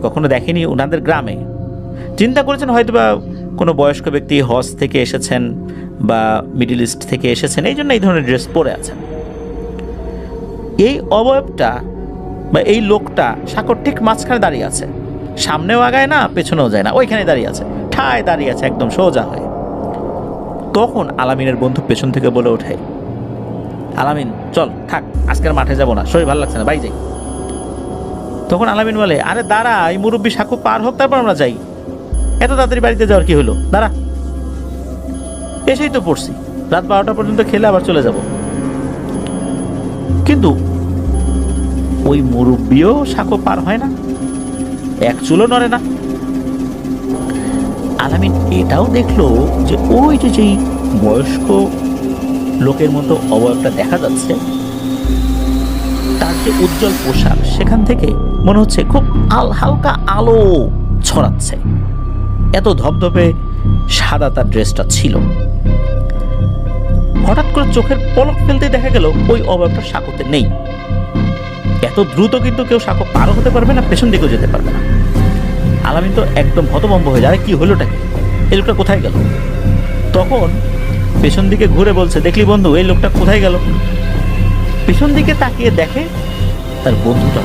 কখনো দেখেনি ওনাদের গ্রামে। চিন্তা করেছেন হয়তোবা কোনো বয়স্ক ব্যক্তি হজ থেকে এসেছেন বা মিডল ইস্ট থেকে এসেছেন, এই জন্য এই ধরনের ড্রেস পরে আছেন। এই অবয়বটা বা এই লোকটা সাঁকোর ঠিক মাঝখানে দাঁড়িয়ে আছে, সামনেও আগায় না পেছনেও যায় না, ওইখানে দাঁড়িয়ে আছে, ঠায় দাঁড়িয়ে আছে একদম সোজা হয়ে। তখন আলামিনের বন্ধু পেছন থেকে বলে ওঠে, আলামিন চল থাক, আজকের মাঠে যাব না, শরীর ভালো লাগছে না, বাড়ি যাই। তখন আলামিন বলে, আরে দাঁড়া, এই মুরব্বী সাঁকো পার হোক তারপর আমরা যাই, এত তাড়াতাড়ি বাড়িতে যাওয়ার কি হলো, দাঁড়া, এসেই তো পড়ছি, রাত 12টা পর্যন্ত খেলে আবার চলে যাব। কিন্তু ওই মুরব্বিও সাঁকো পার হয় না, এক চুলো নড়ে না। আলামিন এটাও দেখলো যে ওই যে যেই বয়স্ক লোকের মতো অবয়বটা দেখা যাচ্ছে, তার যে উজ্জ্বল পোশাক, সেখান থেকে মনে হচ্ছে খুব হালকা আলো ছড়াচ্ছে, এত ধবধবে সাদা তার ড্রেসটা ছিল। হঠাৎ করে চোখের পলক ফেলতে দেখা গেল ওই অবয়বটা সাঁকোতে নেই। এত দ্রুত কিন্তু কেউ সাঁকো পারও হতে পারবে না, পেছন দিকেও যেতে পারবে না। আলামিন তো একদম হতভম্ব হয়ে যায়, কি হলোটা কি, এই লোকটা কোথায় গেল? তখন পেছন দিকে ঘুরে বলছে, দেখলি বন্ধু, এই লোকটা কোথায় গেল? পেছন দিকে তাকিয়ে দেখে তার বন্ধুটা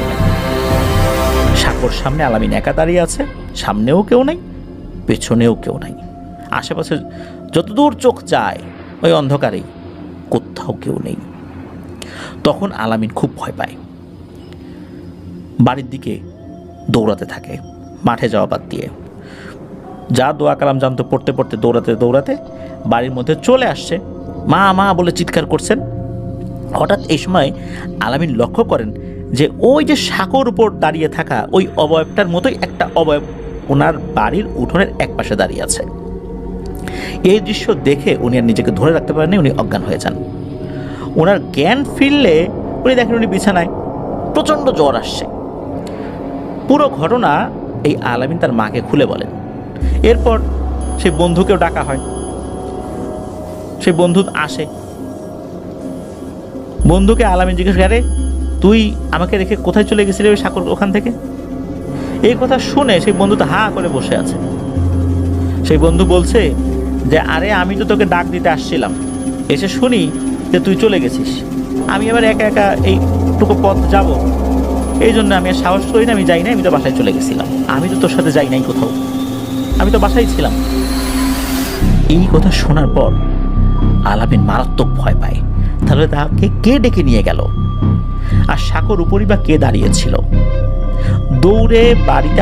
সাঁকোর সামনে আলামিন একা দাঁড়িয়ে আছে, সামনেও কেউ নাই, পেছনেও কেউ নাই, আশেপাশে যতদূর চোখ যায় ওই অন্ধকারেই, কোথাও কেউ নেই। তখন আলামিন খুব ভয় পায়, বাড়ির দিকে দৌড়াতে থাকে, মাঠে যাওয়া বাদ দিয়ে। যা দোয়া কালাম জানতো পড়তে পড়তে দৌড়াতে দৌড়াতে বাড়ির মধ্যে চলে আসছে, মা মা বলে চিৎকার করছেন। হঠাৎ এই সময় আলামিন লক্ষ্য করেন যে ওই যে সাঁকোর উপর দাঁড়িয়ে থাকা ওই অবয়বটার মতোই একটা অবয়ব ওনার বাড়ির উঠোনের এক পাশে দাঁড়িয়ে আছে। এই দৃশ্য দেখে উনি আর নিজেকে ধরে রাখতে পারেননি, উনি অজ্ঞান হয়ে যান। ওনার জ্ঞান ফিরলে উনি দেখেন উনি বিছানায়, প্রচণ্ড জ্বর আসছে। পুরো ঘটনা এই আলামিন তার মাকে খুলে বলেন। এরপর সেই বন্ধুকেও ডাকা হয়, সেই বন্ধু আসে। বন্ধুকে আলামিন জিজ্ঞেস করে, তুই আমাকে রেখে কোথায় চলে গেছিলি ওই সাঁকোর ওখান থেকে? এই কথা শুনে সেই বন্ধু তো হা করে বসে আছে। সেই বন্ধু বলছে যে, আরে আমি তো তোকে ডাক দিতে আসছিলাম, এসে শুনি যে তুই চলে গেছিস, আমি আবার একা একা এইটুকু পথ যাব, এই জন্য আমি আর সাহস করি না, আমি যাই না, আমি তো বাসায় চলে গেছিলাম, আমি তো তোর সাথে যাই নাই কোথাও, আমি তো বাসায় ছিলাম। এই কথা শোনার পর আলামিন মারাত্মক ভয় পায়, তাহলে তাকে কে ডেকে নিয়ে গেল, আর সাঁকোর উপরই বা কে দাঁড়িয়েছিল? দৌড়ে বাড়িতে